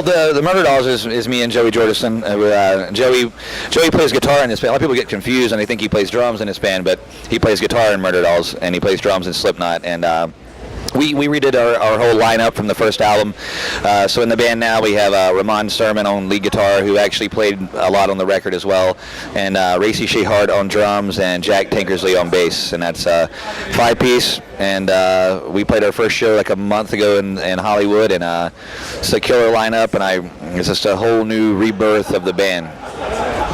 Well, the Murderdolls is me and Joey Jordison. Joey plays guitar in this band. A lot of people get confused and they think he plays drums in this band, but he plays guitar in Murderdolls and he plays drums in Slipknot. And we redid our whole lineup from the first album. So in the band now we have Ramon Sermon on lead guitar, who actually played a lot on the record as well, and Racy Shehart on drums, and Jack Tankersley on bass. And that's a 5-piece. And we played our first show like a month ago in Hollywood, and it's a killer lineup, and it's just a whole new rebirth of the band.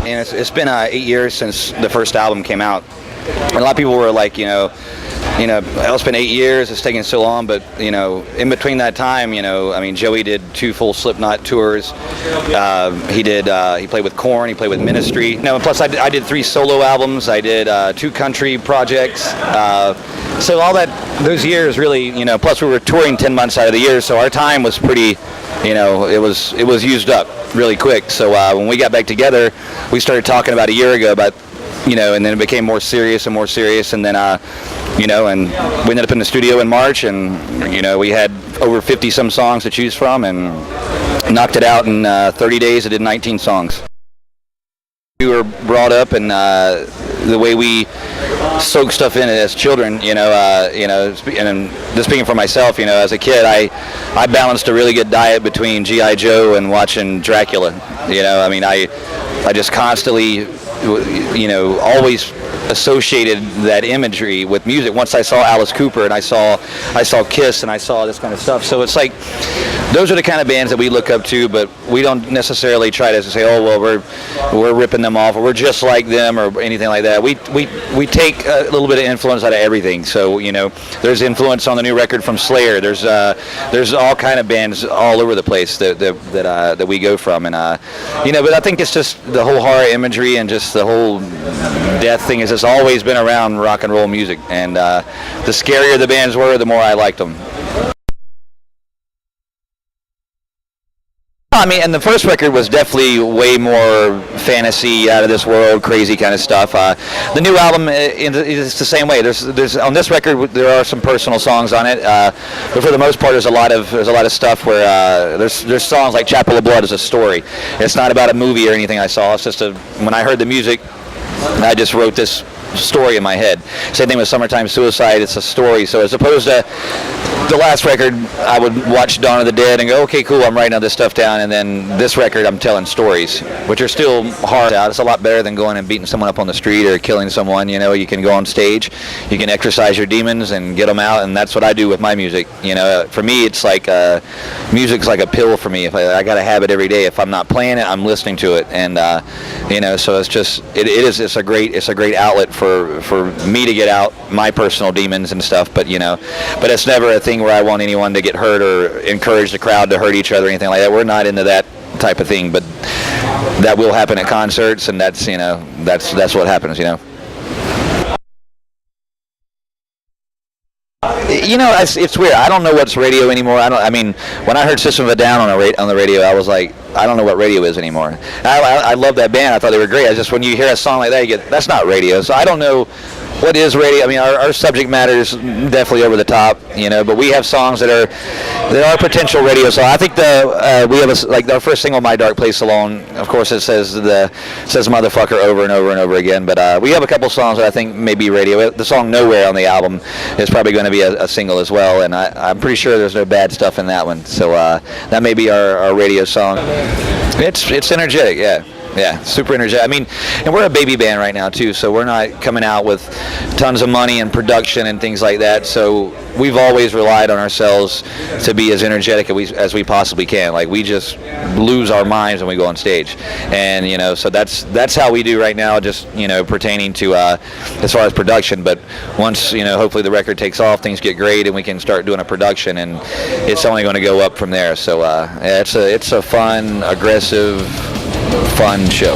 And it's been 8 years since the first album came out. And a lot of people were like, it's been 8 years, it's taking so long, but, in between that time, Joey did 2 full Slipknot tours. He played with Korn, he played with Ministry. Plus I did 3 solo albums, I did 2 country projects. So all those years really, plus we were touring 10 months out of the year, so our time was pretty, it was used up really quick. So when we got back together, we started talking about a year ago about, and then it became more serious, and then, and we ended up in the studio in March, and, we had over 50-some songs to choose from, and knocked it out in 30 days. I did 19 songs. We were brought up, and the way we soak stuff in as children, and just speaking for myself, as a kid, I balanced a really good diet between G.I. Joe and watching Dracula. I just constantly, always associated that imagery with music. Once I saw Alice Cooper, and I saw Kiss, and I saw this kind of stuff. So it's like, those are the kind of bands that we look up to, but we don't necessarily try to say, oh, well, we're ripping them off, or we're just like them, or anything like that. We take a little bit of influence out of everything. So, there's influence on the new record from Slayer. There's all kind of bands all over the place that we go from, and but I think it's just the whole horror imagery and just the whole death thing has just always been around rock and roll music, and the scarier the bands were, the more I liked them. And the first record was definitely way more fantasy, out of this world, crazy kind of stuff. The new album is the same way. There's on this record there are some personal songs on it, but for the most part there's a lot of stuff where there's songs like Chapel of Blood is a story. It's not about a movie or anything I saw. It's just when I heard the music, I just wrote this story in my head. Same thing with Summertime Suicide. It's a story. So as opposed to the last record, I would watch Dawn of the Dead and go, okay, cool, I'm writing all this stuff down, and then this record, I'm telling stories, which are still hard out. It's a lot better than going and beating someone up on the street or killing someone. You can go on stage, you can exercise your demons and get them out, and that's what I do with my music. For me, it's like music's like a pill for me. If I got to have it every day. If I'm not playing it, I'm listening to it, and so it's just it's a great outlet for me to get out my personal demons and stuff. But but it's never a thing where I want anyone to get hurt or encourage the crowd to hurt each other or anything like that. We're not into that type of thing, but that will happen at concerts, and that's what happens. It's weird. I don't know what's radio anymore. When I heard System of a Down on the radio, I was like, I don't know what radio is anymore. I love that band. I thought they were great. Just when you hear a song like that, that's not radio. So I don't know what is radio. Our subject matter is definitely over the top, but we have songs that are potential radio. So I think we have our first single, My Dark Place Alone. Of course, it says motherfucker over and over and over again. But we have a couple songs that I think may be radio. The song Nowhere on the album is probably going to be a single as well, and I'm pretty sure there's no bad stuff in that one. So that may be our radio song. It's energetic, yeah. Yeah, super energetic. And we're a baby band right now too, so we're not coming out with tons of money and production and things like that. So we've always relied on ourselves to be as energetic as we possibly can. Like, we just lose our minds when we go on stage, and so that's how we do right now. Just pertaining to as far as production. But once hopefully the record takes off, things get great, and we can start doing a production, and it's only going to go up from there. So it's a fun, aggressive, fun show.